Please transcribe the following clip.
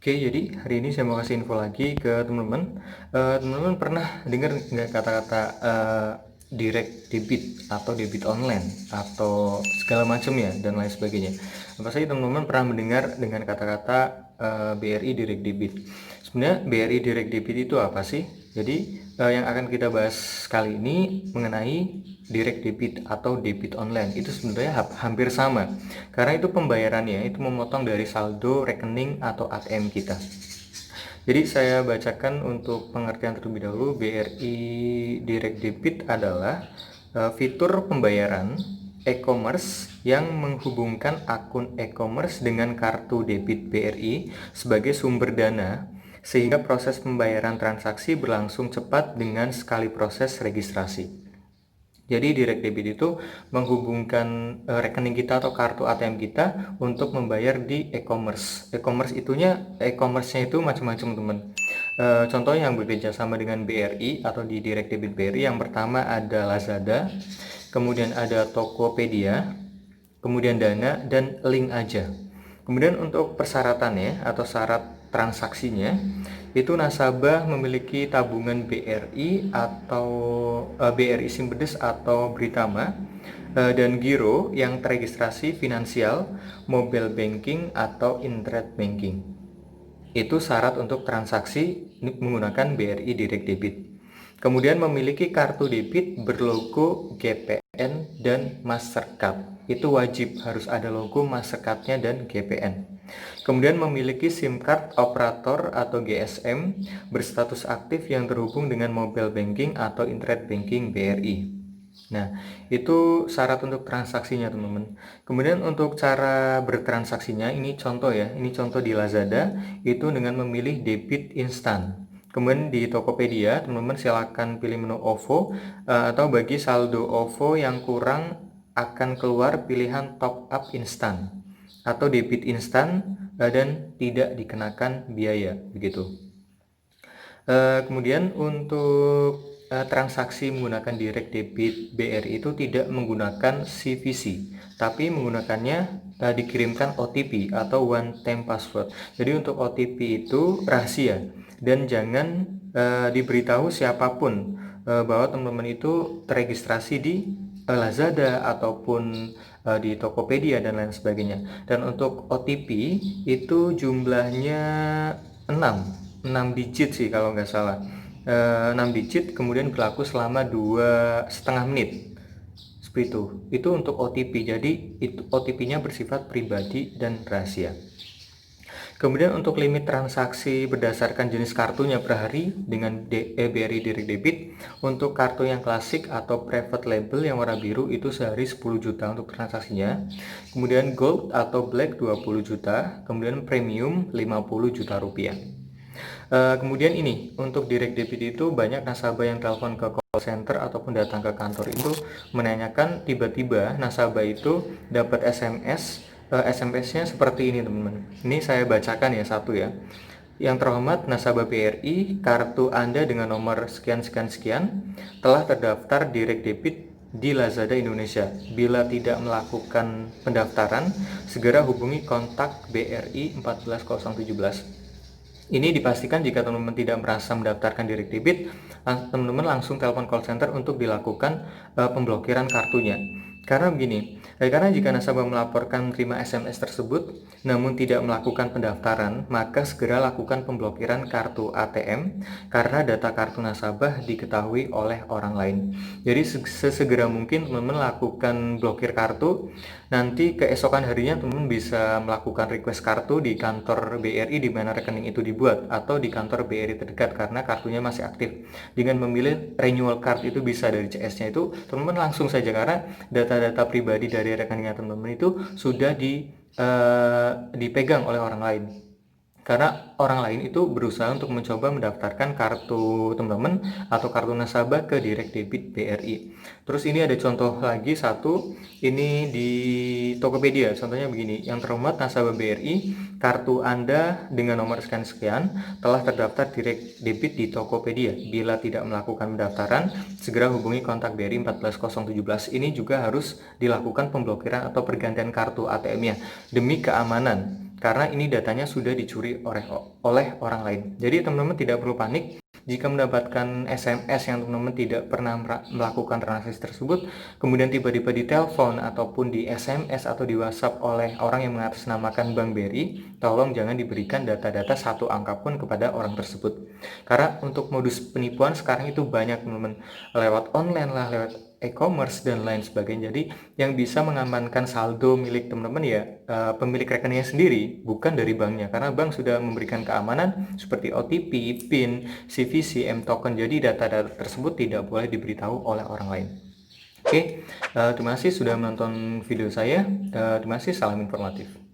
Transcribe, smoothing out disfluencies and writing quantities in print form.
Oke, jadi hari ini saya mau kasih info lagi ke teman-teman. Teman-teman pernah dengar nggak kata-kata direct debit atau debit online atau segala macam ya dan lain sebagainya. Pasti teman-teman pernah mendengar dengan kata-kata BRI direct debit. Sebenarnya BRI direct debit itu apa sih? Jadi yang akan kita bahas kali ini mengenai direct debit atau debit online. Itu sebenarnya hampir sama karena itu pembayarannya itu memotong dari saldo rekening atau ATM kita. Jadi saya bacakan untuk pengertian terlebih dahulu. BRI Direct Debit adalah fitur pembayaran e-commerce yang menghubungkan akun e-commerce dengan kartu debit BRI sebagai sumber dana sehingga proses pembayaran transaksi berlangsung cepat dengan sekali proses registrasi. Jadi direct debit itu menghubungkan rekening kita atau kartu ATM kita untuk membayar di e-commerce. E-commerce-nya itu macam-macam teman. Contohnya yang bekerja sama dengan BRI atau di direct debit BRI, yang pertama ada Lazada, kemudian ada Tokopedia, kemudian Dana, dan Link aja. Kemudian untuk persyaratannya atau syarat transaksinya, itu nasabah memiliki tabungan BRI atau BRI Simpedes atau Britama dan giro yang teregistrasi finansial, mobile banking atau internet banking. Itu syarat untuk transaksi menggunakan BRI Direct Debit. Kemudian memiliki kartu debit berlogo GPN dan Mastercard. Itu wajib harus ada logo Mastercard-nya dan GPN. Kemudian memiliki SIM card operator atau GSM berstatus aktif yang terhubung dengan mobile banking atau internet banking BRI. Nah, itu syarat untuk transaksinya, teman-teman. Kemudian untuk cara bertransaksinya, ini contoh ya. Ini contoh di Lazada, itu dengan memilih debit instan. Kemudian di Tokopedia, teman-teman silakan pilih menu OVO, atau bagi saldo OVO yang kurang akan keluar pilihan top up instan atau debit instan dan tidak dikenakan biaya, begitu. Kemudian untuk transaksi menggunakan direct debit BRI itu tidak menggunakan CVC, tapi menggunakannya dikirimkan OTP atau one time password. Jadi untuk OTP itu rahasia dan jangan diberitahu siapapun bahwa teman-teman itu teregistrasi di Lazada ataupun di Tokopedia dan lain sebagainya. Dan untuk OTP itu jumlahnya 6 digit sih kalau nggak salah. 6 digit kemudian berlaku selama 2,5 menit seperti itu untuk OTP. Jadi itu OTP-nya bersifat pribadi dan rahasia. Kemudian untuk limit transaksi berdasarkan jenis kartunya per hari dengan BRI Direct Debit, untuk kartu yang klasik atau private label yang warna biru itu sehari 10 juta untuk transaksinya. Kemudian gold atau black 20 juta, kemudian premium 50 juta rupiah. Kemudian ini untuk direct debit itu banyak nasabah yang telepon ke call center ataupun datang ke kantor itu menanyakan, tiba-tiba nasabah itu dapat SMS-nya seperti ini, teman-teman. Ini saya bacakan ya satu ya. Yang terhormat nasabah BRI, kartu Anda dengan nomor sekian sekian sekian telah terdaftar direct debit di Lazada Indonesia. Bila tidak melakukan pendaftaran, segera hubungi kontak BRI 14017. Ini dipastikan jika teman-teman tidak merasa mendaftarkan direct debit, teman-teman langsung telepon call center untuk dilakukan pemblokiran kartunya. Karena begini, karena jika nasabah melaporkan terima SMS tersebut namun tidak melakukan pendaftaran, maka segera lakukan pemblokiran kartu ATM karena data kartu nasabah diketahui oleh orang lain. Jadi sesegera mungkin teman-teman lakukan blokir kartu. Nanti keesokan harinya teman-teman bisa melakukan request kartu di kantor BRI di mana rekening itu dibuat atau di kantor BRI terdekat karena kartunya masih aktif. Dengan memilih renewal card itu bisa dari CS-nya itu teman-teman langsung saja karena data-data pribadi dari rekeningnya teman-teman itu sudah dipegang oleh orang lain. Karena orang lain itu berusaha untuk mencoba mendaftarkan kartu teman-teman atau kartu nasabah ke direct debit BRI. Terus ini ada contoh lagi satu, ini di Tokopedia. Contohnya begini, yang terhormat nasabah BRI, kartu Anda dengan nomor sekian-sekian telah terdaftar direct debit di Tokopedia. Bila tidak melakukan pendaftaran, segera hubungi kontak BRI 14017. Ini juga harus dilakukan pemblokiran atau pergantian kartu ATM-nya demi keamanan. karena ini datanya sudah dicuri oleh orang lain. Jadi teman-teman tidak perlu panik jika mendapatkan SMS yang teman-teman tidak pernah melakukan transaksi tersebut, kemudian tiba-tiba ditelepon ataupun di SMS atau di WhatsApp oleh orang yang mengatasnamakan Bank BRI, tolong jangan diberikan data-data satu angka pun kepada orang tersebut. Karena untuk modus penipuan sekarang itu banyak teman-teman, lewat online lah, lewat e-commerce dan lain sebagainya. Jadi yang bisa mengamankan saldo milik teman-teman ya pemilik rekeningnya sendiri, bukan dari banknya, karena bank sudah memberikan keamanan seperti OTP, PIN, CVC, M-token. Jadi data-data tersebut tidak boleh diberitahu oleh orang lain. Oke, terima kasih sudah menonton video saya. Terima kasih, salam informatif.